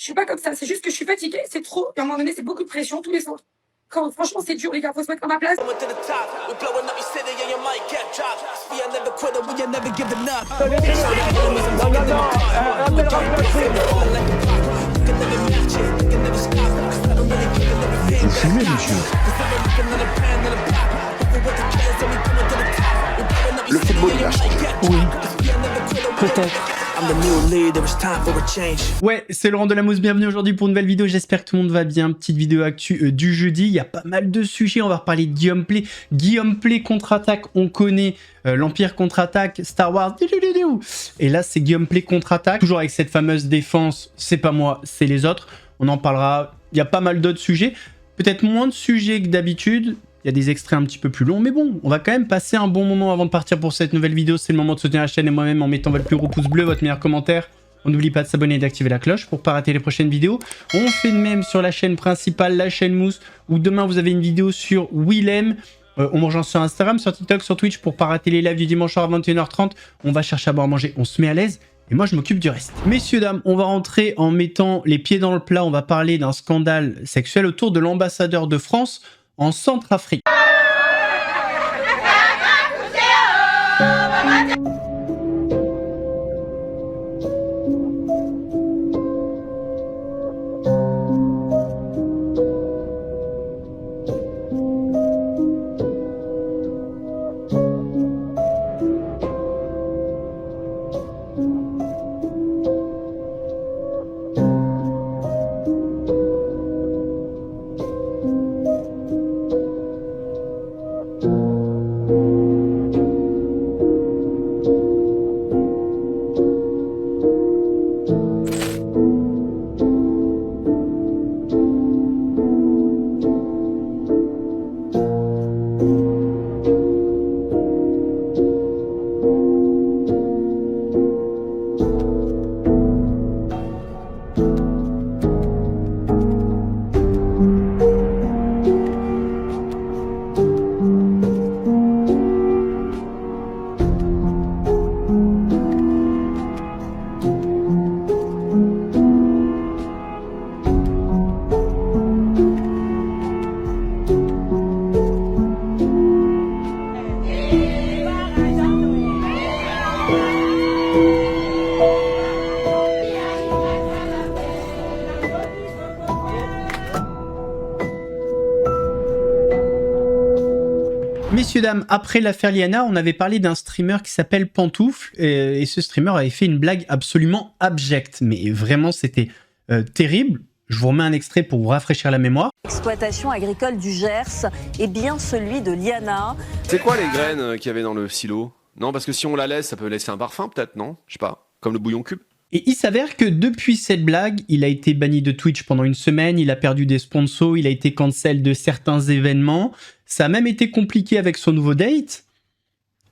Je suis pas comme ça. C'est juste que je suis fatiguée. C'est trop. Et à un moment donné, c'est beaucoup de pression tous les soirs. Franchement, c'est dur, les gars. Faut se mettre à ma place. Vous fumez, monsieur. Le football, il a changé. Oui. Peut-être. Ouais, c'est Laurent Delamousse, bienvenue aujourd'hui pour une nouvelle vidéo, j'espère que tout le monde va bien. Petite vidéo actu du jeudi, il y a pas mal de sujets, on va reparler de Guillaume Play. Guillaume Play contre-attaque, on connaît l'Empire contre-attaque, Star Wars, et là c'est Guillaume Play contre-attaque, toujours avec cette fameuse défense, c'est pas moi, c'est les autres. On en parlera, il y a pas mal d'autres sujets, peut-être moins de sujets que d'habitude. Il y a des extraits un petit peu plus longs, mais bon, on va quand même passer un bon moment avant de partir pour cette nouvelle vidéo. C'est le moment de soutenir la chaîne et moi-même en mettant votre plus gros pouce bleu, votre meilleur commentaire. On n'oublie pas de s'abonner et d'activer la cloche pour ne pas rater les prochaines vidéos. On fait de même sur la chaîne principale, la chaîne Mousse, où demain vous avez une vidéo sur Willem. On me rejoint sur Instagram, sur TikTok, sur Twitch pour ne pas rater les lives du dimanche soir à 21h30. On va chercher à boire à manger, on se met à l'aise. Et moi, je m'occupe du reste. Messieurs, dames, on va rentrer en mettant les pieds dans le plat. On va parler d'un scandale sexuel autour de l'ambassadeur de France en Centrafrique. Messieurs, dames, après l'affaire Liana, on avait parlé d'un streamer qui s'appelle Pantoufle, et ce streamer avait fait une blague absolument abjecte, mais vraiment c'était terrible. Je vous remets un extrait pour vous rafraîchir la mémoire. L'exploitation agricole du Gers est bien celui de Liana. C'est quoi les graines qu'il y avait dans le silo? Non, parce que si on la laisse, ça peut laisser un parfum peut-être, non? Je sais pas, comme le bouillon cube. Et il s'avère que depuis cette blague, il a été banni de Twitch pendant une semaine, il a perdu des sponsors, il a été cancel de certains événements. Ça a même été compliqué avec son nouveau date.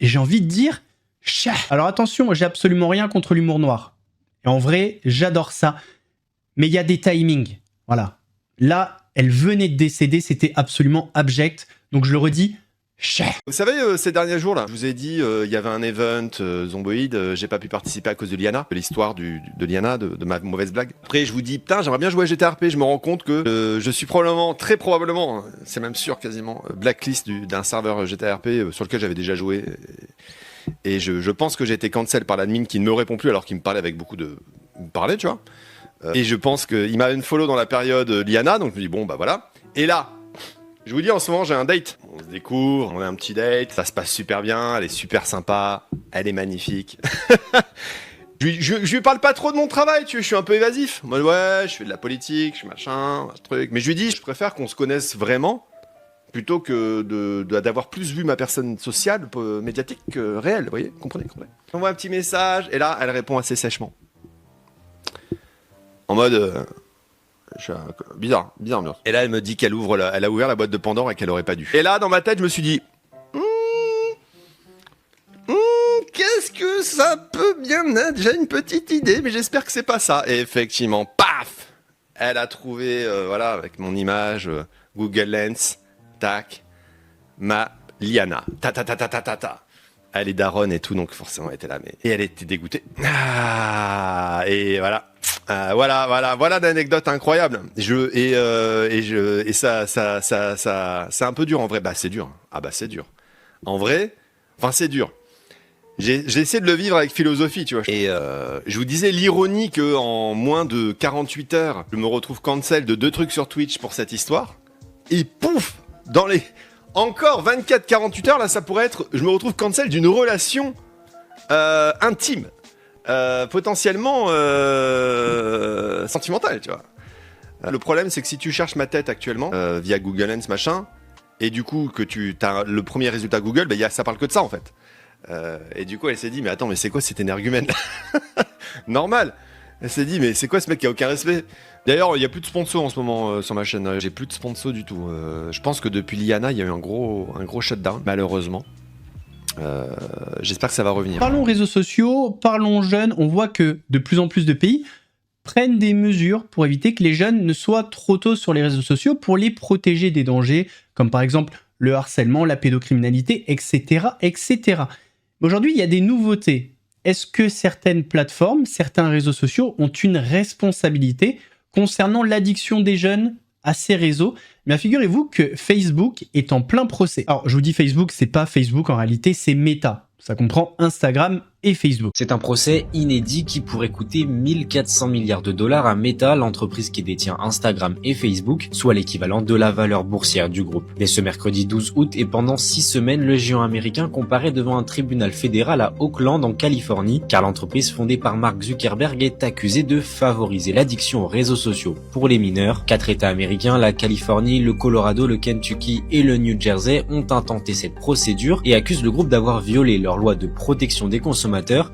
Et j'ai envie de dire, chat. Alors attention, j'ai absolument rien contre l'humour noir. Et en vrai, j'adore ça. Mais il y a des timings. Voilà. Là, elle venait de décéder, c'était absolument abject. Donc je le redis, chat. Vous savez, ces derniers jours là, je vous ai dit, il y avait un event Zomboid, j'ai pas pu participer à cause de Liana, de l'histoire de Liana, de ma mauvaise blague. Après, je vous dis, putain, j'aimerais bien jouer à GTRP, je me rends compte que je suis probablement, très probablement, c'est même sûr quasiment, blacklist d'un serveur GTRP sur lequel j'avais déjà joué. Et je pense que j'ai été cancel par l'admin qui ne me répond plus alors qu'il me parlait avec beaucoup de... Il me parlait, tu vois. Et je pense qu'il m'a unfollow dans la période Liana, donc je me dis, bon, bah voilà. Et là, je vous dis, en ce moment, j'ai un date. On se découvre, on a un petit date, ça se passe super bien, elle est super sympa, elle est magnifique. je lui parle pas trop de mon travail, tu vois, je suis un peu évasif. Moi, ouais, je fais de la politique, je suis machin, ce truc. Mais je lui dis, je préfère qu'on se connaisse vraiment, plutôt que d'avoir plus vu ma personne sociale, médiatique, que réelle, vous voyez, comprenez. On voit un petit message, et là, elle répond assez sèchement. En mode... bizarre ambiance. Et là, elle me dit qu'elle elle a ouvert la boîte de Pandore et qu'elle aurait pas dû. Et là, dans ma tête, je me suis dit, qu'est-ce que ça peut bien être? J'ai une petite idée, mais j'espère que c'est pas ça. Et effectivement, paf, elle a trouvé, voilà, avec mon image, Google Lens, tac, ma Liana, ta. Elle est daronne et tout, donc forcément, elle était là, mais... Et elle était dégoûtée. Ah, et voilà. Voilà d'anecdotes incroyables. Et ça, c'est un peu dur en vrai. Bah c'est dur. Ah bah c'est dur. En vrai, enfin c'est dur. J'ai essayé de le vivre avec philosophie, tu vois. Et je vous disais l'ironie que en moins de 48 heures, je me retrouve cancel de 2 trucs sur Twitch pour cette histoire. Et pouf, dans les encore 24-48 heures, là, ça pourrait être, je me retrouve cancel d'une relation intime. Potentiellement sentimental, tu vois. Le problème, c'est que si tu cherches ma tête actuellement via Google Lens machin, et du coup que tu as le premier résultat Google, bah, ça parle que de ça en fait. Et du coup, elle s'est dit, mais attends, mais c'est quoi cet énergumène? Normal. Elle s'est dit, mais c'est quoi ce mec qui a aucun respect? D'ailleurs, il y a plus de sponsors en ce moment sur ma chaîne. J'ai plus de sponsors du tout. Je pense que depuis Liana, il y a eu un gros shutdown, malheureusement. J'espère que ça va revenir. Parlons réseaux sociaux, parlons jeunes. On voit que de plus en plus de pays prennent des mesures pour éviter que les jeunes ne soient trop tôt sur les réseaux sociaux pour les protéger des dangers, comme par exemple le harcèlement, la pédocriminalité, etc. etc. Aujourd'hui, il y a des nouveautés. Est-ce que certaines plateformes, certains réseaux sociaux ont une responsabilité concernant l'addiction des jeunes à ces réseaux? Mais figurez-vous que Facebook est en plein procès. Alors, je vous dis Facebook, c'est pas Facebook en réalité, c'est Meta. Ça comprend Instagram et Facebook. C'est un procès inédit qui pourrait coûter 1400 milliards de dollars à Meta, l'entreprise qui détient Instagram et Facebook, soit l'équivalent de la valeur boursière du groupe. Dès ce mercredi 12 août et pendant 6 semaines, le géant américain comparaît devant un tribunal fédéral à Oakland en Californie, car l'entreprise fondée par Mark Zuckerberg est accusée de favoriser l'addiction aux réseaux sociaux pour les mineurs. 4 États américains, la Californie, le Colorado, le Kentucky et le New Jersey, ont intenté cette procédure et accusent le groupe d'avoir violé leur loi de protection des consommateurs,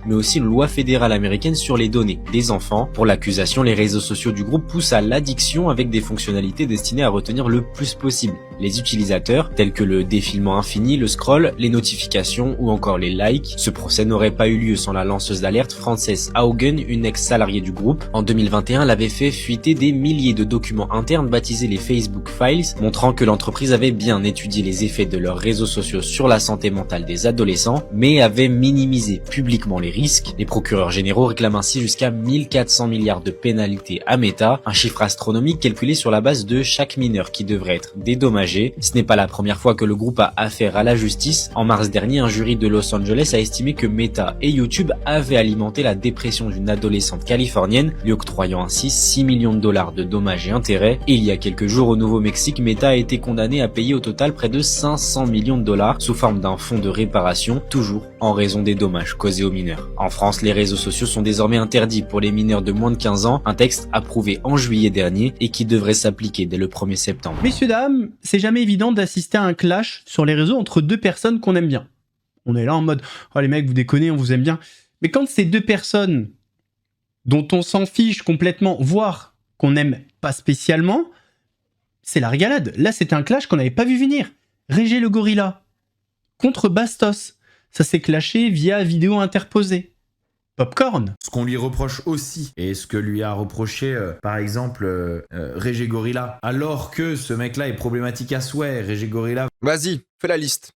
mais aussi une loi fédérale américaine sur les données des enfants. Pour l'accusation, les réseaux sociaux du groupe poussent à l'addiction avec des fonctionnalités destinées à retenir le plus possible les utilisateurs, tels que le défilement infini, le scroll, les notifications ou encore les likes. Ce procès n'aurait pas eu lieu sans la lanceuse d'alerte Frances Haugen, une ex-salariée du groupe. En 2021, elle avait fait fuiter des milliers de documents internes baptisés les Facebook Files, montrant que l'entreprise avait bien étudié les effets de leurs réseaux sociaux sur la santé mentale des adolescents, mais avait minimisé publiquement les risques. Les procureurs généraux réclament ainsi jusqu'à 1400 milliards de pénalités à Meta, un chiffre astronomique calculé sur la base de chaque mineur qui devrait être dédommagé. Ce n'est pas la première fois que le groupe a affaire à la justice. En mars dernier, un jury de Los Angeles a estimé que Meta et YouTube avaient alimenté la dépression d'une adolescente californienne, lui octroyant ainsi 6 millions de dollars de dommages et intérêts. Et il y a quelques jours au Nouveau-Mexique, Meta a été condamné à payer au total près de 500 millions de dollars sous forme d'un fonds de réparation, toujours en raison des dommages causés aux mineurs. En France, les réseaux sociaux sont désormais interdits pour les mineurs de moins de 15 ans, un texte approuvé en juillet dernier et qui devrait s'appliquer dès le 1er septembre. Messieurs, dames, c'est jamais évident d'assister à un clash sur les réseaux entre deux personnes qu'on aime bien. On est là en mode « Oh les mecs, vous déconnez, on vous aime bien ». Mais quand c'est deux personnes dont on s'en fiche complètement, voire qu'on n'aime pas spécialement, c'est la régalade. Là, c'était un clash qu'on n'avait pas vu venir. Régé le gorilla contre Bastos. Ça s'est clashé via vidéo interposée. Popcorn. Ce qu'on lui reproche aussi, et ce que lui a reproché par exemple Régé Gorilla, alors que ce mec-là est problématique à souhait, Régé Gorilla. Vas-y, fais la liste.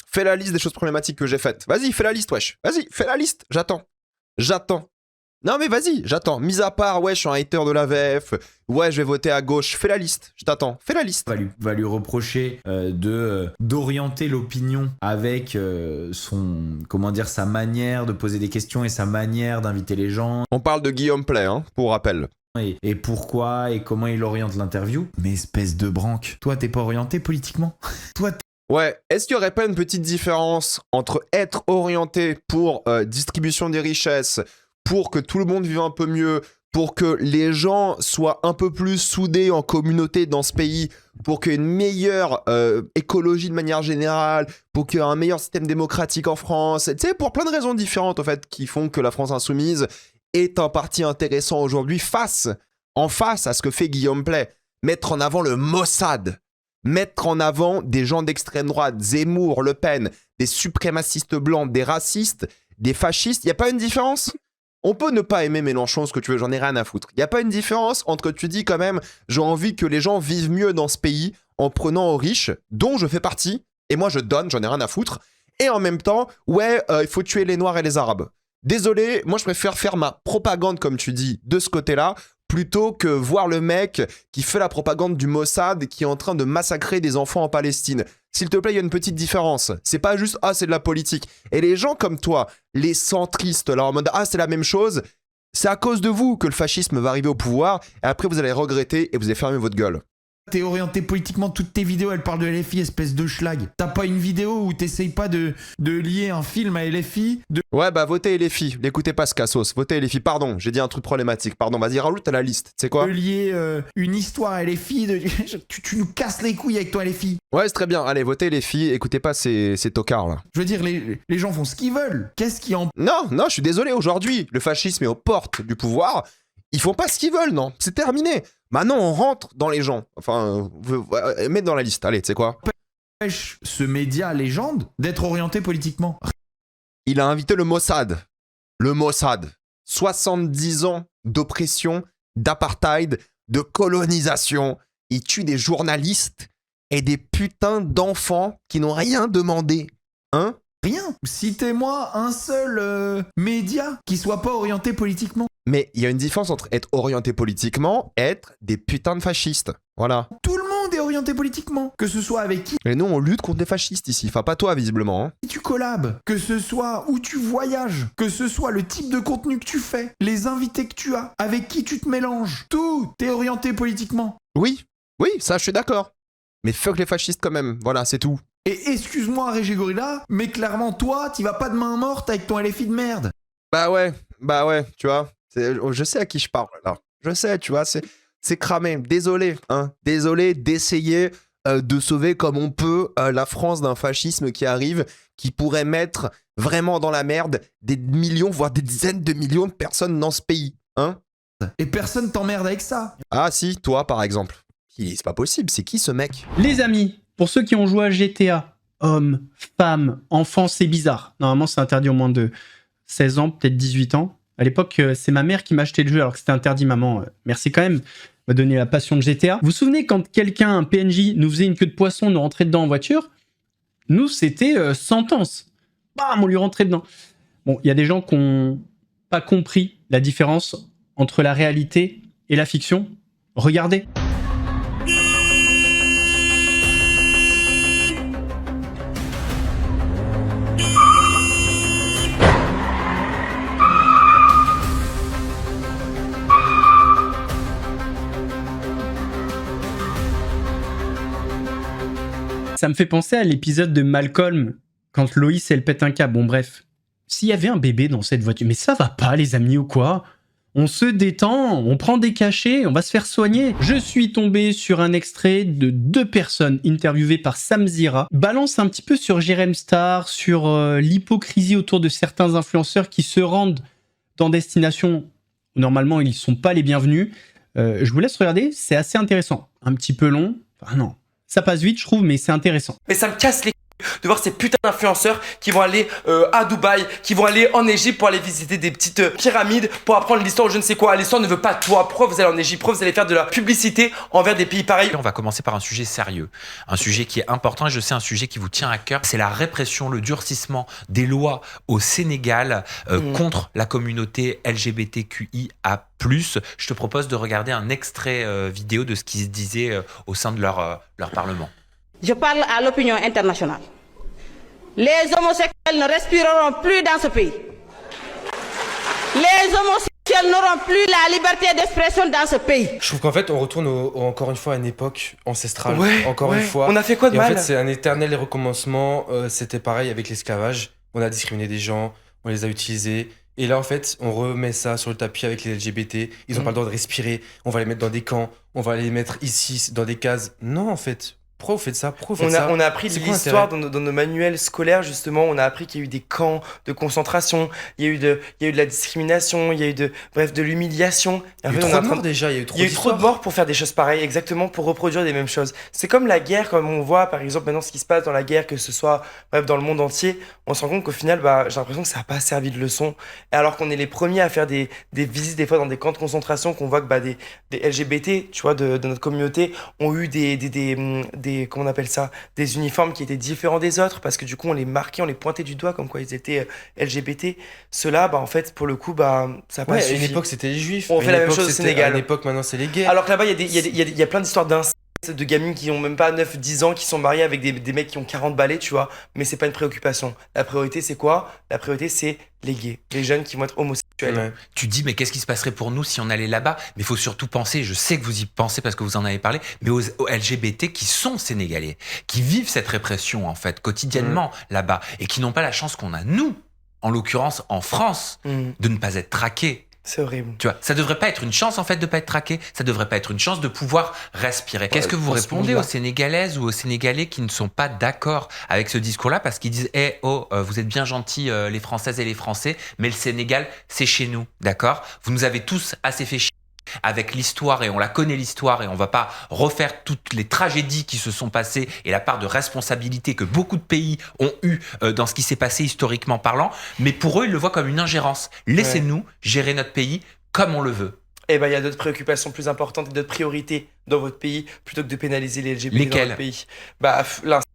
Fais la liste des choses problématiques que j'ai faites. Vas-y, fais la liste, wesh. Vas-y, fais la liste, j'attends. J'attends. Non mais vas-y, j'attends. Mis à part, ouais, je suis un hater de la VF, ouais, je vais voter à gauche, fais la liste, je t'attends, fais la liste. Va lui reprocher d'orienter l'opinion avec sa manière de poser des questions et sa manière d'inviter les gens. On parle de Guillaume Play, hein, pour rappel. Et pourquoi et comment il oriente l'interview. Mais espèce de branque, toi t'es pas orienté politiquement. Toi Ouais, est-ce qu'il n'y aurait pas une petite différence entre être orienté pour distribution des richesses, pour que tout le monde vive un peu mieux, pour que les gens soient un peu plus soudés en communauté dans ce pays, pour qu'il y ait une meilleure écologie de manière générale, pour qu'il y ait un meilleur système démocratique en France, tu sais, pour plein de raisons différentes en fait qui font que la France Insoumise est un parti intéressant aujourd'hui en face à ce que fait Guillaume Play. Mettre en avant le Mossad, mettre en avant des gens d'extrême droite, Zemmour, Le Pen, des suprémacistes blancs, des racistes, des fascistes, il n'y a pas une différence ? On peut ne pas aimer Mélenchon, ce que tu veux, j'en ai rien à foutre. Il n'y a pas une différence entre tu dis quand même, j'ai envie que les gens vivent mieux dans ce pays en prenant aux riches, dont je fais partie, et moi je donne, j'en ai rien à foutre, et en même temps, ouais, il faut tuer les Noirs et les Arabes. Désolé, moi je préfère faire ma propagande, comme tu dis, de ce côté-là, plutôt que voir le mec qui fait la propagande du Mossad qui est en train de massacrer des enfants en Palestine. S'il te plaît, il y a une petite différence. C'est pas juste « Ah, c'est de la politique ». Et les gens comme toi, les centristes, là, en mode « Ah, c'est la même chose », c'est à cause de vous que le fascisme va arriver au pouvoir, et après vous allez regretter et vous allez fermer votre gueule. T'es orienté politiquement, toutes tes vidéos, elles parlent de LFI, espèce de schlag. T'as pas une vidéo où t'essayes pas de lier un film à LFI Ouais, bah votez LFI, n'écoutez pas ce cassos, votez LFI, pardon, j'ai dit un truc problématique, pardon, vas-y, rajoute à la liste, tu sais quoi? de lier une histoire à LFI, tu nous casses les couilles avec ton LFI. Ouais, c'est très bien, allez, votez LFI, écoutez pas ces tocards là. Je veux dire, les gens font ce qu'ils veulent. Qu'est-ce qui en... Non, je suis désolé, aujourd'hui, le fascisme est aux portes du pouvoir, ils font pas ce qu'ils veulent, non, c'est terminé. Maintenant, on rentre dans les gens, enfin, mets dans la liste, allez, tu sais quoi? empêche ce média légende d'être orienté politiquement? Il a invité le Mossad. Le Mossad. 70 ans d'oppression, d'apartheid, de colonisation. Il tue des journalistes et des putains d'enfants qui n'ont rien demandé. Hein? Rien. Citez-moi un seul média qui soit pas orienté politiquement. Mais il y a une différence entre être orienté politiquement et être des putains de fascistes. Voilà. Tout le monde est orienté politiquement. Que ce soit avec qui Et nous, on lutte contre les fascistes ici. Enfin, pas toi, visiblement. Hein. tu collabes, que ce soit où tu voyages, que ce soit le type de contenu que tu fais, les invités que tu as, avec qui tu te mélanges. Tout est orienté politiquement. Oui, ça, je suis d'accord. Mais fuck les fascistes quand même. Voilà, c'est tout. Et excuse-moi, Régé Gorilla, mais clairement, toi, t'y vas pas de main morte avec ton LFI de merde. Bah ouais, tu vois. Je sais à qui je parle, là. Je sais, tu vois, c'est cramé. Désolé, hein. Désolé d'essayer de sauver comme on peut la France d'un fascisme qui arrive, qui pourrait mettre vraiment dans la merde des millions, voire des dizaines de millions de personnes dans ce pays, hein. Et personne t'emmerde avec ça. Ah si, toi, par exemple. C'est pas possible, c'est qui ce mec? Les amis, pour ceux qui ont joué à GTA, hommes, femmes, enfants, c'est bizarre. Normalement, c'est interdit au moins de 16 ans, peut-être 18 ans. À l'époque, c'est ma mère qui m'a acheté le jeu alors que c'était interdit, maman. Merci quand même, m'a donné la passion de GTA. Vous vous souvenez quand quelqu'un, un PNJ, nous faisait une queue de poisson, nous rentrait dedans en voiture? Nous, c'était sentence. Bam, on lui rentrait dedans. Bon, il y a des gens qui n'ont pas compris la différence entre la réalité et la fiction. Regardez. Ça me fait penser à l'épisode de Malcolm, quand Loïs, elle pète un câble. Bon, bref. S'il y avait un bébé dans cette voiture... Mais ça va pas, les amis, ou quoi? On se détend, on prend des cachets, on va se faire soigner. Je suis tombé sur un extrait de 2 personnes interviewées par Sam Zira. Balance un petit peu sur Jérém Star, sur l'hypocrisie autour de certains influenceurs qui se rendent dans destination où normalement ils sont pas les bienvenus. Je vous laisse regarder, c'est assez intéressant. Un petit peu long, enfin non. Ça passe vite, je trouve, mais c'est intéressant. Mais ça me casse les de voir ces putains d'influenceurs qui vont aller à Dubaï, qui vont aller en Égypte pour aller visiter des petites pyramides, pour apprendre l'histoire ou je ne sais quoi. L'histoire ne veut pas de toi. Pourquoi vous allez en Égypte? Pourquoi vous allez faire de la publicité envers des pays pareils? On va commencer par un sujet sérieux, un sujet qui est important et je sais un sujet qui vous tient à cœur. C'est la répression, le durcissement des lois au Sénégal contre la communauté LGBTQIA+. Je te propose de regarder un extrait vidéo de ce qui se disait au sein de leur parlement. Je parle à l'opinion internationale. Les homosexuels ne respireront plus dans ce pays. Les homosexuels n'auront plus la liberté d'expression dans ce pays. Je trouve qu'en fait, on retourne encore une fois à une époque ancestrale. Ouais, encore une fois. On a fait quoi de Et mal? en fait, c'est un éternel recommencement. C'était pareil avec l'esclavage. On a discriminé des gens, on les a utilisés. Et là, en fait, on remet ça sur le tapis avec les LGBT. Ils n'ont pas le droit de respirer. On va les mettre dans des camps. On va les mettre ici, dans des cases. Non, en fait. Pourquoi vous faites ça? Pourquoi vous faites ça? On a appris de C'est quoi l'histoire l'intérêt dans nos manuels scolaires, justement. On a appris qu'il y a eu des camps de concentration, il y a eu de la discrimination, il y a eu de l'humiliation. Il y a eu trop de morts déjà, il y a eu trop Il y a eu trop de morts pour faire des choses pareilles, exactement, pour reproduire les mêmes choses. C'est comme la guerre, comme on voit, par exemple, maintenant, ce qui se passe dans la guerre, que ce soit, bref, dans le monde entier. On se rend compte qu'au final, j'ai l'impression que ça n'a pas servi de leçon. Et alors qu'on est les premiers à faire des visites, des fois, dans des camps de concentration, qu'on voit que des LGBT, tu vois, de notre communauté, ont eu des comment on appelle ça, des uniformes qui étaient différents des autres, parce que du coup, on les marquait, on les pointait du doigt comme quoi ils étaient LGBT. Ceux-là, bah, en fait, pour le coup, bah, ça a pas Ouais, à suffi. une époque, c'était les juifs. On À fait une la même époque, chose au c'était- Sénégal. À une époque, maintenant, c'est les gays. Alors que là-bas, il y a plein d'histoires d'inceste, de gamines qui ont même pas 9-10 ans, qui sont mariées avec des mecs qui ont 40 balais, tu vois. Mais c'est pas une préoccupation. La priorité, c'est quoi? La priorité, c'est les gays, les jeunes qui vont être homosexuels. Ouais. Tu dis, mais qu'est-ce qui se passerait pour nous si on allait là-bas? Mais il faut surtout penser, je sais que vous y pensez parce que vous en avez parlé, mais aux LGBT qui sont sénégalais, qui vivent cette répression, en fait, quotidiennement là-bas, et qui n'ont pas la chance qu'on a, nous, en l'occurrence en France, de ne pas être traqués. C'est horrible. Tu vois, ça devrait pas être une chance en fait de pas être traqué, ça devrait pas être une chance de pouvoir respirer. Qu'est-ce que vous répondez aux Sénégalaises ou aux Sénégalais qui ne sont pas d'accord avec ce discours-là parce qu'ils disent vous êtes bien gentils les Françaises et les Français, mais le Sénégal c'est chez nous, d'accord? Vous nous avez tous assez fait chier avec l'histoire et on la connaît l'histoire et on va pas refaire toutes les tragédies qui se sont passées et la part de responsabilité que beaucoup de pays ont eu dans ce qui s'est passé historiquement parlant, mais pour eux ils le voient comme une ingérence. Laissez-nous gérer notre pays comme on le veut. Eh ben, il y a d'autres préoccupations plus importantes et d'autres priorités dans votre pays plutôt que de pénaliser les LGBT dans Lesquelles? votre pays. Bah, l'inceste,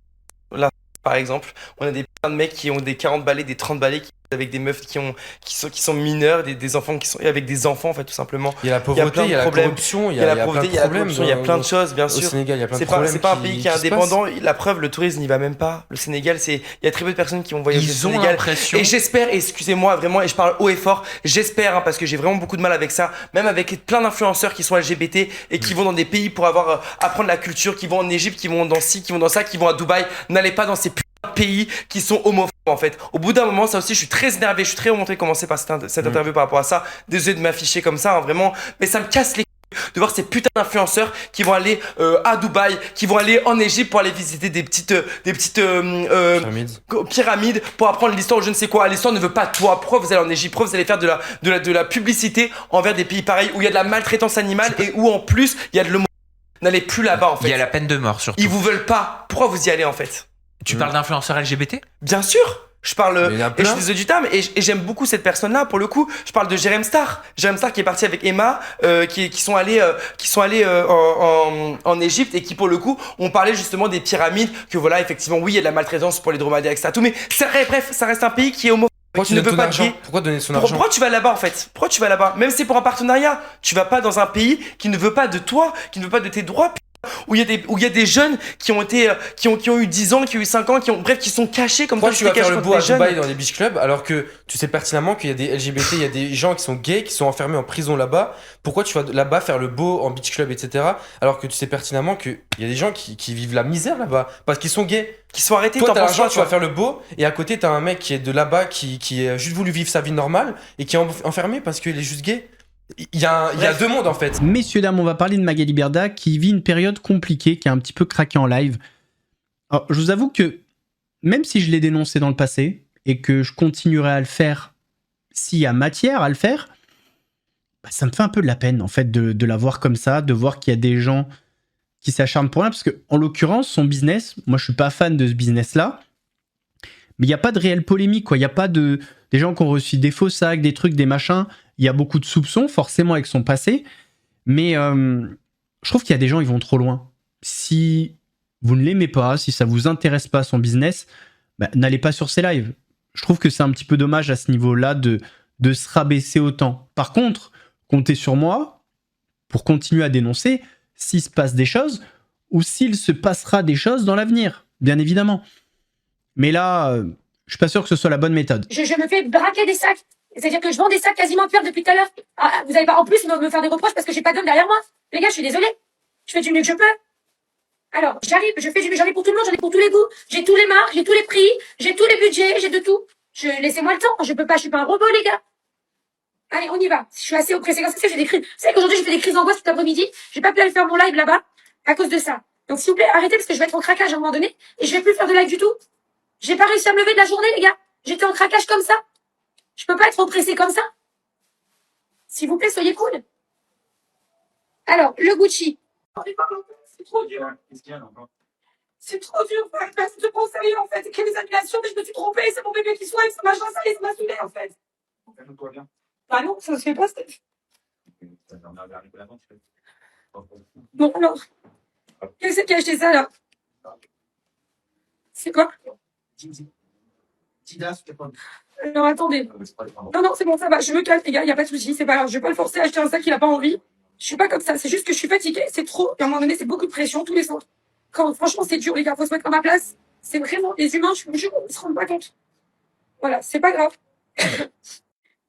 par exemple, on a plein de mecs qui ont des 40 balais, des 30 balais, avec des meufs qui sont mineurs, des enfants qui sont avec des enfants en fait tout simplement. Il y a la pauvreté, il y a la corruption, il y a la pauvreté, il y a la corruption, il y a plein de choses bien sûr. Au Sénégal, il y a plein de C'est problèmes. pas un pays qui est indépendant. La preuve, le tourisme n'y va même pas. Le Sénégal, il y a très peu de personnes qui vont voyager au Ils ont Sénégal. l'impression. Et j'espère, excusez-moi vraiment, et je parle haut et fort, j'espère parce que j'ai vraiment beaucoup de mal avec ça, même avec plein d'influenceurs qui sont LGBT et qui vont dans des pays pour apprendre la culture, qui vont en Égypte, qui vont dans ci, qui vont dans ça, qui vont à Dubaï. N'allez pas dans ces pays qui sont homophobes en fait. Au bout d'un moment, ça aussi, je suis très énervé, je suis très remonté commencer par cette interview par rapport à ça. Désolé de m'afficher comme ça, hein, vraiment, mais ça me casse les couilles de voir ces putains d'influenceurs qui vont aller à Dubaï, qui vont aller en Égypte pour aller visiter des petites pyramides pour apprendre l'histoire ou je ne sais quoi. L'histoire ne veut pas toi. Pourquoi vous allez en Égypte? Pourquoi vous allez faire de la publicité envers des pays pareils où il y a de la maltraitance animale et où en plus il y a de l'homo. N'allez plus là-bas en fait. Il y a la peine de mort surtout. Ils vous veulent pas. Pourquoi vous y allez en fait? Tu parles d'influenceurs LGBT? Bien sûr. Je parle, et je suis désolé du terme, et j'aime beaucoup cette personne-là, pour le coup. Je parle de Jérém Star. Jérém Star qui est parti avec Emma, qui sont allés en Égypte et qui, pour le coup, ont parlé justement des pyramides, que voilà, effectivement, oui, il y a de la maltraitance pour les dromadaires, etc. Tout, mais bref, ça reste un pays qui est homophobe. Pourquoi tu ne donnes veut ton pas argent? gay. Pourquoi donner son argent? Pourquoi tu vas là-bas en fait? Pourquoi tu vas là-bas? Même si c'est pour un partenariat, tu vas pas dans un pays qui ne veut pas de toi, qui ne veut pas de tes droits. Où il y a des jeunes qui ont eu 10 ans, qui ont eu 5 ans, qui sont cachés comme pourquoi toi. tu vas faire le beau à Dubaï dans les beach clubs alors que tu sais pertinemment qu'il y a des LGBT, il y a des gens qui sont gays, qui sont enfermés en prison là-bas. Pourquoi tu vas là-bas faire le beau en beach club, etc. alors que tu sais pertinemment qu'il y a des gens qui vivent la misère là-bas parce qu'ils sont gays, qui sont arrêtés. Toi t'as l'argent, tu vas faire le beau et à côté t'as un mec qui est de là-bas qui a juste voulu vivre sa vie normale et qui est enfermé parce qu'il est juste gay. Il y a deux mondes en fait. Messieurs, dames, on va parler de Magali Berda qui vit une période compliquée, qui a un petit peu craqué en live. Alors, je vous avoue que même si je l'ai dénoncé dans le passé et que je continuerai à le faire s'il y a matière à le faire, bah, ça me fait un peu de la peine en fait de la voir comme ça, de voir qu'il y a des gens qui s'acharnent pour rien. Parce que en l'occurrence, son business, moi je suis pas fan de ce business-là, mais il n'y a pas de réelle polémique, quoi. Il n'y a pas des gens qui ont reçu des faux sacs, des trucs, des machins. Il y a beaucoup de soupçons, forcément, avec son passé. Mais je trouve qu'il y a des gens, ils vont trop loin. Si vous ne l'aimez pas, si ça vous intéresse pas son business, bah, n'allez pas sur ses lives. Je trouve que c'est un petit peu dommage à ce niveau-là de se rabaisser autant. Par contre, comptez sur moi pour continuer à dénoncer s'il se passe des choses ou s'il se passera des choses dans l'avenir, bien évidemment. Mais là, je suis pas sûr que ce soit la bonne méthode. Je me fais braquer des sacs. C'est-à-dire que je vends des sacs quasiment purs depuis tout à l'heure. Ah, vous allez pas en plus me faire des reproches parce que j'ai pas d'homme derrière moi. Les gars, je suis désolée. Je fais du mieux que je peux. Alors, j'en ai pour tout le monde, j'en ai pour tous les goûts. J'ai tous les marques, j'ai tous les prix, j'ai tous les budgets, j'ai de tout. Laissez-moi le temps. Je suis pas un robot, les gars. Allez, on y va. Je suis assez oppressée. Comme ça, j'ai des crises. Vous savez qu'aujourd'hui, j'ai fait des crises d'angoisse tout l'après-midi. J'ai pas pu aller faire mon live là-bas à cause de ça. Donc, s'il vous plaît, arrêtez parce que je vais être en craquage à un moment donné et je vais plus faire de live du tout. J'ai pas réussi à me lever de la journée, les gars. J'étais en craquage comme ça. Je peux pas être oppressée comme ça. S'il vous plaît, soyez cool. Alors, le Gucci. C'est trop dur. C'est trop dur. Personne ne se prend au sérieux, en fait. C'est que les annulations, mais je me suis trompée. C'est mon bébé qui soigne, ça m'a chancé, ça m'a saoulé, en fait. Bah non, ça se fait pas, Steph. Bon, alors. Qui c'est qui a acheté ça, là? C'est quoi? Non, attendez. Non, c'est bon, ça va. Je me calme, les gars, y a pas de souci, c'est pas grave. Je vais pas le forcer à acheter un sac qu'il a pas envie. Je suis pas comme ça. C'est juste que je suis fatiguée, c'est trop. Et à un moment donné, c'est beaucoup de pression tous les soirs. Franchement, c'est dur, les gars. Faut se mettre à ma place. C'est vraiment, les humains, je vous jure, ils se rendent pas compte. Voilà, c'est pas grave.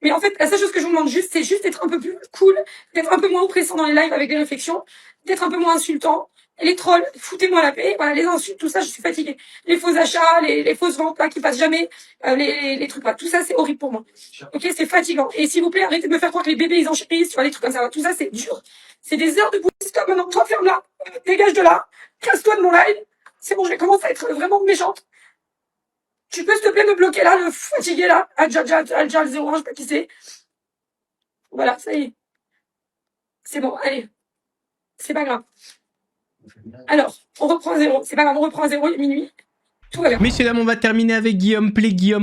Mais en fait, la seule chose que je vous demande juste, c'est juste d'être un peu plus cool, d'être un peu moins oppressant dans les lives avec les réflexions, d'être un peu moins insultant. Et les trolls, foutez-moi la paix. Voilà, les insultes, tout ça, je suis fatiguée. Les faux achats, les fausses ventes, là, qui passent jamais, les trucs, là. Tout ça, c'est horrible pour moi. Ok, c'est fatigant. Et s'il vous plaît, arrêtez de me faire croire que les bébés, ils enchérissent, tu vois, les trucs comme ça. Tout ça, c'est dur. C'est des heures de boulisme. Maintenant, toi, ferme là. Dégage de là. Casse-toi de mon live. C'est bon, je vais commencer à être vraiment méchante. Tu peux, s'il te plaît, me bloquer là, le fatigué là. Adjal 01, je sais pas qui c'est. Voilà, ça y est. C'est bon, allez. C'est pas grave. Alors, on reprend à zéro. C'est pas grave, on reprend à zéro, il est minuit. Tout va bien. Messieurs, dames, on va terminer avec Guillaume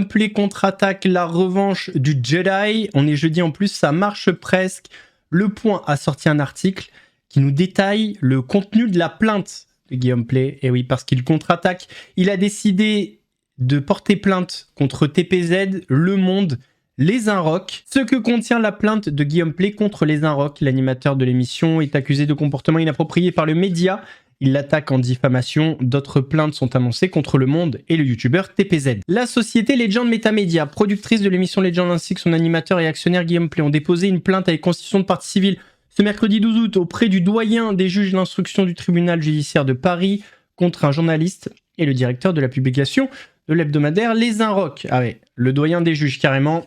Play contre-attaque, la revanche du Jedi. On est jeudi en plus, ça marche presque. Le Point a sorti un article qui nous détaille le contenu de la plainte de Guillaume Play. Et oui, parce qu'il contre-attaque. Il a décidé de porter plainte contre TPZ, Le Monde, Les Inrocks. Ce que contient la plainte de Guillaume Play contre Les Inrocks, l'animateur de l'émission, est accusé de comportement inapproprié par le média. Il l'attaque en diffamation. D'autres plaintes sont annoncées contre Le Monde et le youtubeur TPZ. La société Legend Metamedia, productrice de l'émission Legend ainsi que son animateur et actionnaire Guillaume Play, ont déposé une plainte avec constitution de partie civile ce mercredi 12 août auprès du doyen des juges d'instruction du tribunal judiciaire de Paris contre un journaliste et le directeur de la publication de l'hebdomadaire Les Inrocks. Ah ouais, le doyen des juges carrément.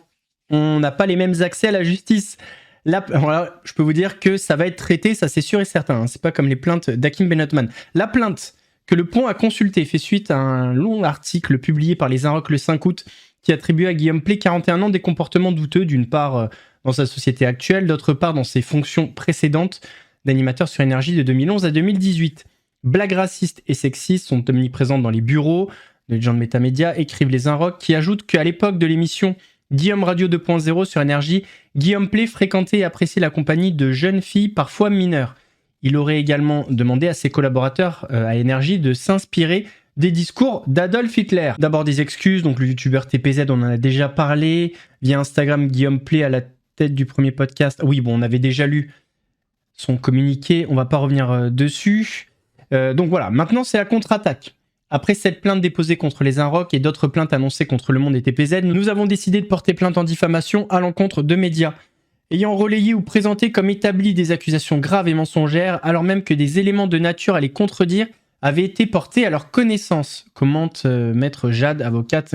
On n'a pas les mêmes accès à la justice. Voilà, je peux vous dire que ça va être traité, ça c'est sûr et certain. Hein. C'est pas comme les plaintes d'Hakim Benotman. La plainte que Le Point a consultée fait suite à un long article publié par Les Inrocks le 5 août qui attribuait à Guillaume Play 41 ans des comportements douteux, d'une part dans sa société actuelle, d'autre part dans ses fonctions précédentes d'animateur sur Énergie de 2011 à 2018. Blagues racistes et sexistes sont omniprésentes dans les bureaux de Legend Metamedia, écrivent Les Inrocks, qui ajoutent qu'à l'époque de l'émission Guillaume Radio 2.0 sur Énergie, Guillaume Play fréquentait et appréciait la compagnie de jeunes filles, parfois mineures. Il aurait également demandé à ses collaborateurs à Énergie de s'inspirer des discours d'Adolf Hitler. D'abord des excuses, donc le youtubeur TPZ, on en a déjà parlé. Via Instagram, Guillaume Play à la tête du premier podcast. Oui, bon, on avait déjà lu son communiqué, on va pas revenir dessus. Donc voilà, maintenant c'est la contre-attaque. Après cette plainte déposée contre Les Inrocks et d'autres plaintes annoncées contre Le Monde et TPZ, nous avons décidé de porter plainte en diffamation à l'encontre de médias ayant relayé ou présenté comme établi des accusations graves et mensongères, alors même que des éléments de nature à les contredire avaient été portés à leur connaissance, commente Maître Jade, avocate.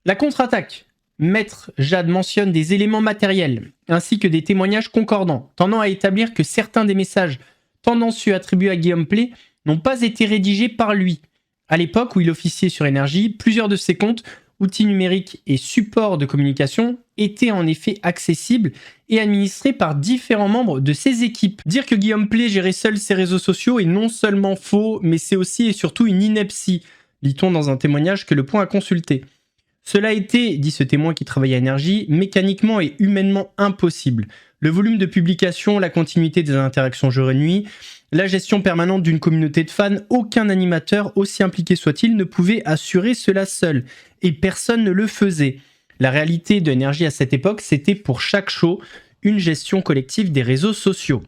La contre-attaque. Maître Jade mentionne des éléments matériels, ainsi que des témoignages concordants, tendant à établir que certains des messages tendancieux attribués à Guillaume Play n'ont pas été rédigés par lui. À l'époque où il officiait sur Énergie, plusieurs de ses comptes, outils numériques et supports de communication étaient en effet accessibles et administrés par différents membres de ses équipes. Dire que Guillaume Play gérait seul ses réseaux sociaux est non seulement faux, mais c'est aussi et surtout une ineptie, lit-on dans un témoignage que Le Point a consulté. Cela a été, dit ce témoin qui travaille à Énergie, mécaniquement et humainement impossible. Le volume de publication, la continuité des interactions jour et nuit, la gestion permanente d'une communauté de fans, aucun animateur, aussi impliqué soit-il, ne pouvait assurer cela seul. Et personne ne le faisait. La réalité de Énergie à cette époque, c'était pour chaque show une gestion collective des réseaux sociaux.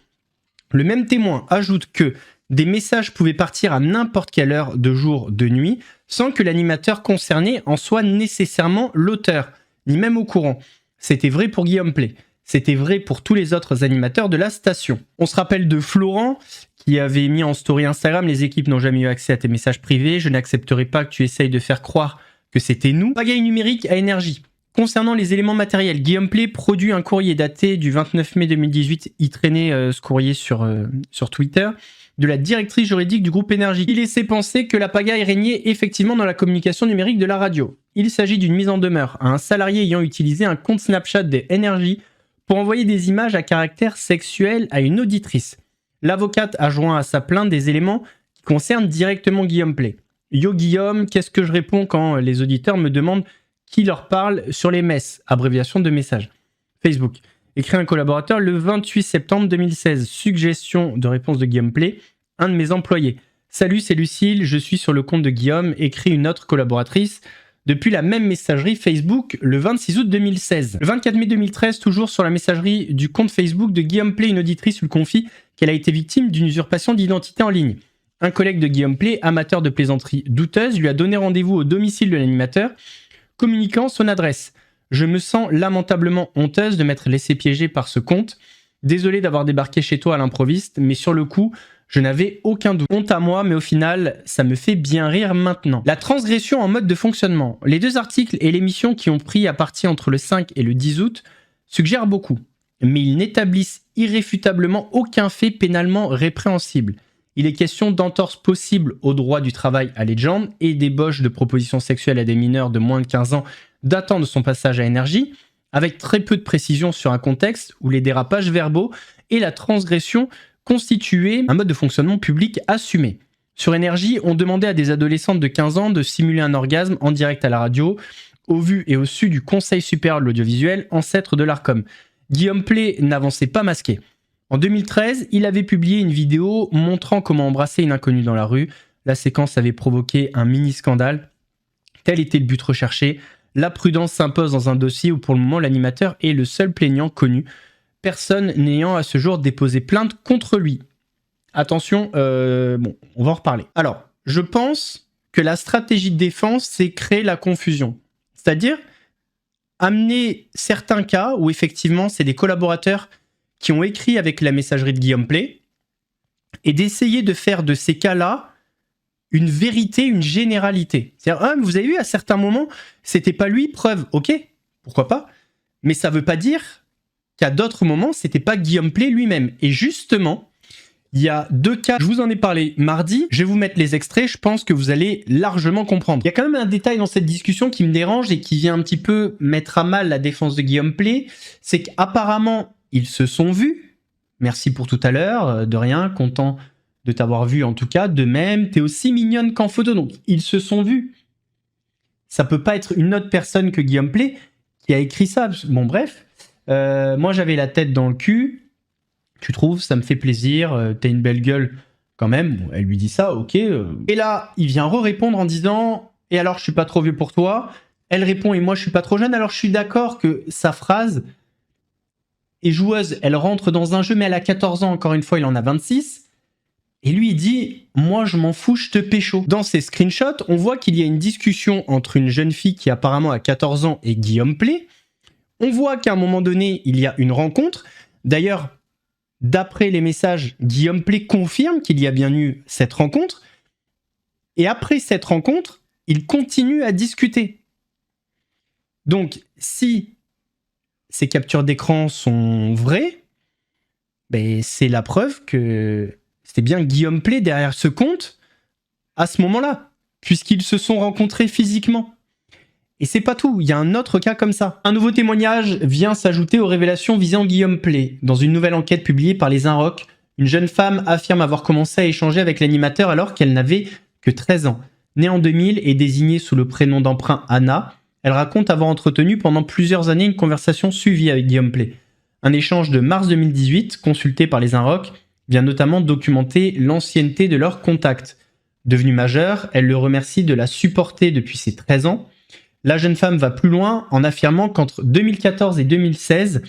Le même témoin ajoute que des messages pouvaient partir à n'importe quelle heure de jour, de nuit, sans que l'animateur concerné en soit nécessairement l'auteur, ni même au courant. C'était vrai pour Guillaume Play. C'était vrai pour tous les autres animateurs de la station. On se rappelle de Florent, qui avait mis en story Instagram « Les équipes n'ont jamais eu accès à tes messages privés. Je n'accepterai pas que tu essayes de faire croire que c'était nous. » Pagaille numérique à Énergie. Concernant les éléments matériels, Guillaume Play produit un courrier daté du 29 mai 2018. Il traînait ce courrier sur Twitter, de la directrice juridique du groupe Énergie. Il laissait penser que la pagaille régnait effectivement dans la communication numérique de la radio. Il s'agit d'une mise en demeure à un salarié ayant utilisé un compte Snapchat de Énergie pour envoyer des images à caractère sexuel à une auditrice. L'avocate a joint à sa plainte des éléments qui concernent directement Guillaume Play. Yo Guillaume, qu'est-ce que je réponds quand les auditeurs me demandent qui leur parle sur les MES, abréviation de message. Facebook. Écrit un collaborateur le 28 septembre 2016. Suggestion de réponse de Guillaume Play, un de mes employés. Salut, c'est Lucille, je suis sur le compte de Guillaume, écrit une autre collaboratrice depuis la même messagerie Facebook le 26 août 2016. Le 24 mai 2013, toujours sur la messagerie du compte Facebook de Guillaume Play, une auditrice lui confie qu'elle a été victime d'une usurpation d'identité en ligne. Un collègue de Guillaume Play, amateur de plaisanteries douteuses, lui a donné rendez-vous au domicile de l'animateur, communiquant son adresse. Je me sens lamentablement honteuse de m'être laissé piéger par ce compte. Désolé d'avoir débarqué chez toi à l'improviste, mais sur le coup, je n'avais aucun doute. Honte à moi, mais au final, ça me fait bien rire maintenant. La transgression en mode de fonctionnement. Les 2 articles et l'émission qui ont pris à partie entre le 5 et le 10 août suggèrent beaucoup, mais ils n'établissent irréfutablement aucun fait pénalement répréhensible. Il est question d'entorse possible au droit du travail à Legend et d'ébauche de propositions sexuelles à des mineurs de moins de 15 ans datant de son passage à Énergie, avec très peu de précision sur un contexte où les dérapages verbaux et la transgression constituaient un mode de fonctionnement public assumé. Sur Énergie, on demandait à des adolescentes de 15 ans de simuler un orgasme en direct à la radio, au vu et au su du Conseil supérieur de l'audiovisuel, ancêtre de l'Arcom. Guillaume Play n'avançait pas masqué. En 2013, il avait publié une vidéo montrant comment embrasser une inconnue dans la rue. La séquence avait provoqué un mini-scandale. Tel était le but recherché. La prudence s'impose dans un dossier où pour le moment l'animateur est le seul plaignant connu, personne n'ayant à ce jour déposé plainte contre lui. Attention, on va en reparler. Alors, je pense que la stratégie de défense, c'est créer la confusion. C'est-à-dire amener certains cas où effectivement c'est des collaborateurs qui ont écrit avec la messagerie de Guillaume Play et d'essayer de faire de ces cas-là une vérité, une généralité. C'est-à-dire, vous avez vu, à certains moments, c'était pas lui, preuve, ok, pourquoi pas, mais ça veut pas dire qu'à d'autres moments, c'était pas Guillaume Play lui-même. Et justement, il y a 2 cas, je vous en ai parlé mardi, je vais vous mettre les extraits, je pense que vous allez largement comprendre. Il y a quand même un détail dans cette discussion qui me dérange et qui vient un petit peu mettre à mal la défense de Guillaume Play, c'est qu'apparemment, ils se sont vus. Merci pour tout à l'heure, de rien, content de t'avoir vu en tout cas. De même, t'es aussi mignonne qu'en photo, donc ils se sont vus. Ça peut pas être une autre personne que Guillaume Play qui a écrit ça. Bon, bref. Moi, j'avais la tête dans le cul. Tu trouves, ça me fait plaisir. T'as une belle gueule quand même. Bon, elle lui dit ça, ok. Et là, il vient répondre en disant « Et alors, je suis pas trop vieux pour toi ?» Elle répond « Et moi, je suis pas trop jeune. » Alors, je suis d'accord que sa phrase est joueuse. Elle rentre dans un jeu, mais elle a 14 ans. Encore une fois, il en a 26. Et lui, il dit « Moi, je m'en fous, je te pécho ». Dans ces screenshots, on voit qu'il y a une discussion entre une jeune fille qui apparemment a 14 ans et Guillaume Play. On voit qu'à un moment donné, il y a une rencontre. D'ailleurs, d'après les messages, Guillaume Play confirme qu'il y a bien eu cette rencontre. Et après cette rencontre, il continue à discuter. Donc, si ces captures d'écran sont vraies, ben, c'est la preuve que c'était bien Guillaume Play derrière ce compte à ce moment-là, puisqu'ils se sont rencontrés physiquement. Et c'est pas tout, il y a un autre cas comme ça. Un nouveau témoignage vient s'ajouter aux révélations visant Guillaume Play. Dans une nouvelle enquête publiée par les Inrocks, une jeune femme affirme avoir commencé à échanger avec l'animateur alors qu'elle n'avait que 13 ans. Née en 2000 et désignée sous le prénom d'emprunt Anna, elle raconte avoir entretenu pendant plusieurs années une conversation suivie avec Guillaume Play. Un échange de mars 2018, consulté par les Inrocks, vient notamment documenter l'ancienneté de leur contact. Devenue majeure, elle le remercie de la supporter depuis ses 13 ans. La jeune femme va plus loin en affirmant qu'entre 2014 et 2016,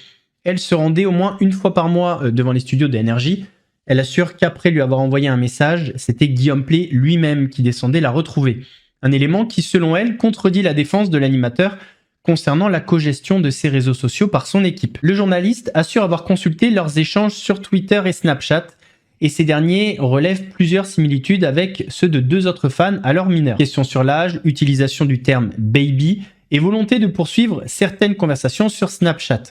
elle se rendait au moins une fois par mois devant les studios d'Énergie. Elle assure qu'après lui avoir envoyé un message, c'était Guillaume Play lui-même qui descendait la retrouver. Un élément qui, selon elle, contredit la défense de l'animateur concernant la cogestion de ses réseaux sociaux par son équipe. Le journaliste assure avoir consulté leurs échanges sur Twitter et Snapchat, et ces derniers relèvent plusieurs similitudes avec ceux de 2 autres fans alors mineurs. Question sur l'âge, utilisation du terme « baby » et volonté de poursuivre certaines conversations sur Snapchat.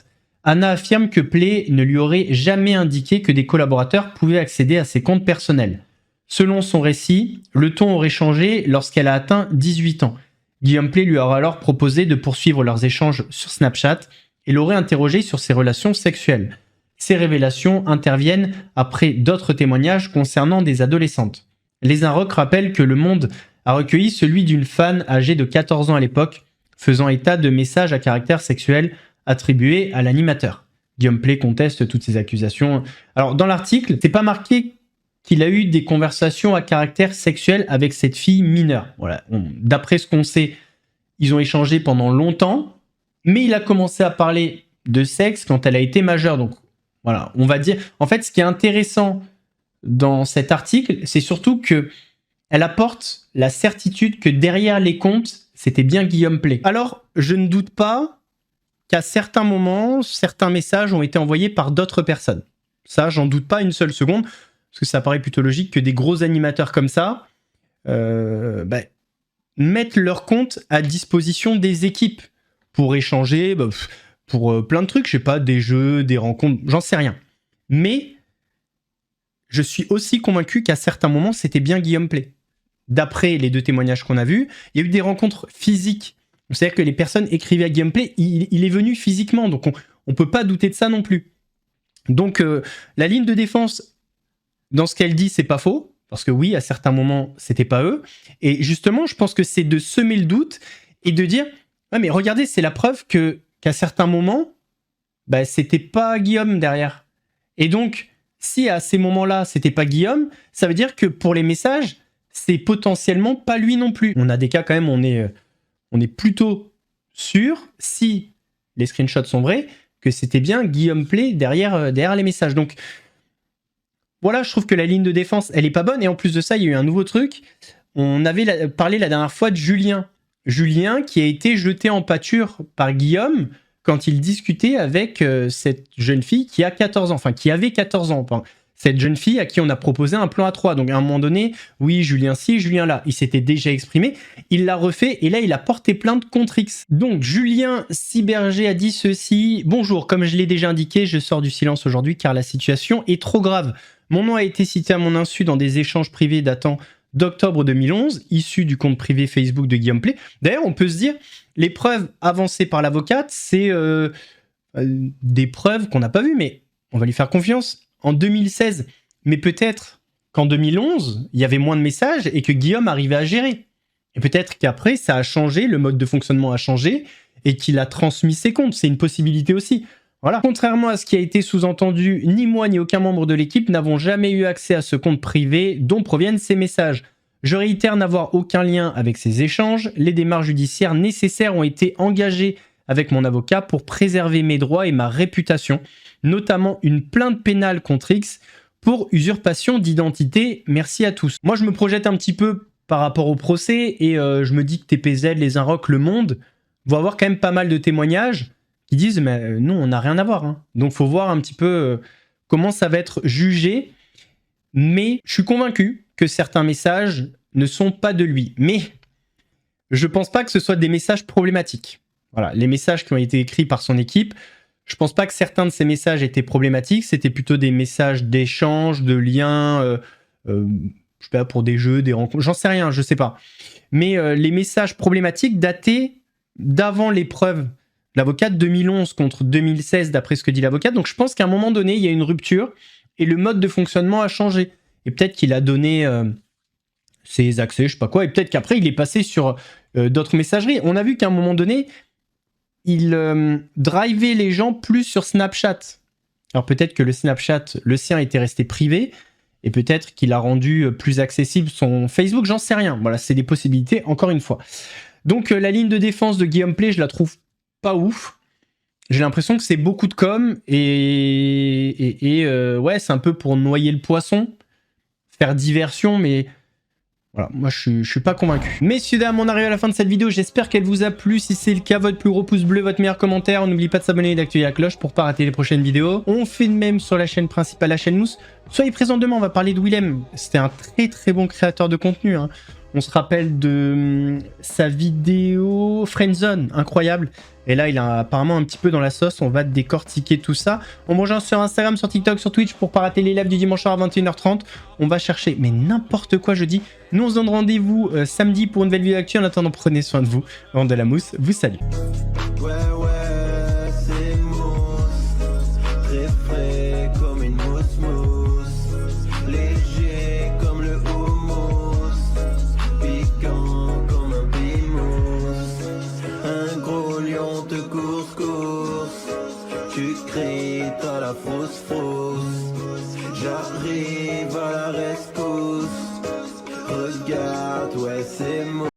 Anna affirme que Play ne lui aurait jamais indiqué que des collaborateurs pouvaient accéder à ses comptes personnels. Selon son récit, le ton aurait changé lorsqu'elle a atteint 18 ans. Guillaume Play lui aura alors proposé de poursuivre leurs échanges sur Snapchat et l'aurait interrogé sur ses relations sexuelles. Ces révélations interviennent après d'autres témoignages concernant des adolescentes. Les Inrocks rappellent que Le Monde a recueilli celui d'une fan âgée de 14 ans à l'époque, faisant état de messages à caractère sexuel attribués à l'animateur. Guillaume Play conteste toutes ces accusations. Alors, dans l'article, c'est pas marqué qu'il a eu des conversations à caractère sexuel avec cette fille mineure. Voilà. D'après ce qu'on sait, ils ont échangé pendant longtemps, mais il a commencé à parler de sexe quand elle a été majeure. Donc voilà, on va dire... En fait, ce qui est intéressant dans cet article, c'est surtout que elle apporte la certitude que derrière les comptes, c'était bien Guillaume Play. Alors, je ne doute pas qu'à certains moments, certains messages ont été envoyés par d'autres personnes. Ça, j'en doute pas une seule seconde, parce que ça paraît plutôt logique que des gros animateurs comme ça mettent leur compte à disposition des équipes pour échanger, pour plein de trucs, je sais pas, des jeux, des rencontres, j'en sais rien. Mais je suis aussi convaincu qu'à certains moments, c'était bien Guillaume Play. D'après les 2 témoignages qu'on a vus, il y a eu des rencontres physiques. C'est-à-dire que les personnes écrivaient à Guillaume Play, il est venu physiquement, donc on ne peut pas douter de ça non plus. Donc la ligne de défense, dans ce qu'elle dit, c'est pas faux, parce que oui, à certains moments, c'était pas eux. Et justement, je pense que c'est de semer le doute et de dire, ouais, mais regardez, c'est la preuve qu'à certains moments, c'était pas Guillaume derrière. Et donc, si à ces moments-là, c'était pas Guillaume, ça veut dire que pour les messages, c'est potentiellement pas lui non plus. On a des cas quand même, on est plutôt sûr, si les screenshots sont vrais, que c'était bien Guillaume Play derrière les messages. Donc voilà, je trouve que la ligne de défense, elle est pas bonne. Et en plus de ça, il y a eu un nouveau truc. On avait parlé la dernière fois de Julien. Julien qui a été jeté en pâture par Guillaume quand il discutait avec cette jeune fille qui a 14 ans. Enfin, qui avait 14 ans. Enfin, cette jeune fille à qui on a proposé un plan à 3. Donc à un moment donné, oui, Julien ci, Julien là. Il s'était déjà exprimé, il l'a refait et là, il a porté plainte contre X. Donc Julien Cyberger a dit ceci. « Bonjour, comme je l'ai déjà indiqué, je sors du silence aujourd'hui car la situation est trop grave. Mon nom a été cité à mon insu dans des échanges privés datant d'octobre 2011, issus du compte privé Facebook de Guillaume Play. » D'ailleurs, on peut se dire, les preuves avancées par l'avocate, c'est des preuves qu'on n'a pas vues, mais on va lui faire confiance. En 2016, mais peut-être qu'en 2011, il y avait moins de messages et que Guillaume arrivait à gérer. Et peut-être qu'après, ça a changé, le mode de fonctionnement a changé et qu'il a transmis ses comptes. C'est une possibilité aussi. Voilà. Contrairement à ce qui a été sous-entendu, ni moi ni aucun membre de l'équipe n'avons jamais eu accès à ce compte privé dont proviennent ces messages. Je réitère n'avoir aucun lien avec ces échanges. Les démarches judiciaires nécessaires ont été engagées avec mon avocat pour préserver mes droits et ma réputation, notamment une plainte pénale contre X pour usurpation d'identité. Merci à tous. Moi, je me projette un petit peu par rapport au procès et je me dis que TPZ, les Inrocks, Le Monde vont avoir quand même pas mal de témoignages qui disent « mais nous, on n'a rien à voir hein. ». Donc, il faut voir un petit peu comment ça va être jugé. Mais je suis convaincu que certains messages ne sont pas de lui. Mais je pense pas que ce soit des messages problématiques. Voilà, les messages qui ont été écrits par son équipe, je pense pas que certains de ces messages étaient problématiques, c'était plutôt des messages d'échange, de liens, je sais pas, pour des jeux, des rencontres, j'en sais rien, je sais pas. Mais les messages problématiques dataient d'avant l'épreuve de l'avocate 2011 contre 2016, d'après ce que dit l'avocate. Donc je pense qu'à un moment donné, il y a une rupture et le mode de fonctionnement a changé. Et peut-être qu'il a donné ses accès, je sais pas quoi, et peut-être qu'après, il est passé sur d'autres messageries. On a vu qu'à un moment donné, il drivait les gens plus sur Snapchat. Alors peut-être que le Snapchat, le sien, était resté privé, et peut-être qu'il a rendu plus accessible son Facebook, j'en sais rien. Voilà, c'est des possibilités, encore une fois. Donc la ligne de défense de Guillaume Play, je la trouve pas ouf. J'ai l'impression que c'est beaucoup de com, et ouais, c'est un peu pour noyer le poisson, faire diversion, mais... Voilà, moi je suis pas convaincu. Messieurs, dames, on arrive à la fin de cette vidéo, j'espère qu'elle vous a plu. Si c'est le cas, votre plus gros pouce bleu, votre meilleur commentaire. N'oubliez pas de s'abonner et d'activer la cloche pour pas rater les prochaines vidéos. On fait de même sur la chaîne principale, la chaîne Mousse. Soyez présents demain, on va parler de Willem. C'était un très très bon créateur de contenu, hein. On se rappelle de sa vidéo Friendzone, incroyable. Et là, il est apparemment un petit peu dans la sauce. On va décortiquer tout ça. On mange sur Instagram, sur TikTok, sur Twitch pour pas rater les lives du dimanche soir à 21h30. On va chercher, mais n'importe quoi jeudi. Nous, on se donne rendez-vous samedi pour une nouvelle vidéo d'actu. En attendant, prenez soin de vous. Bande de la Mousse vous salue. sucré, t'as la fausse. J'arrive à la rescousse. Regarde, ouais, c'est moi.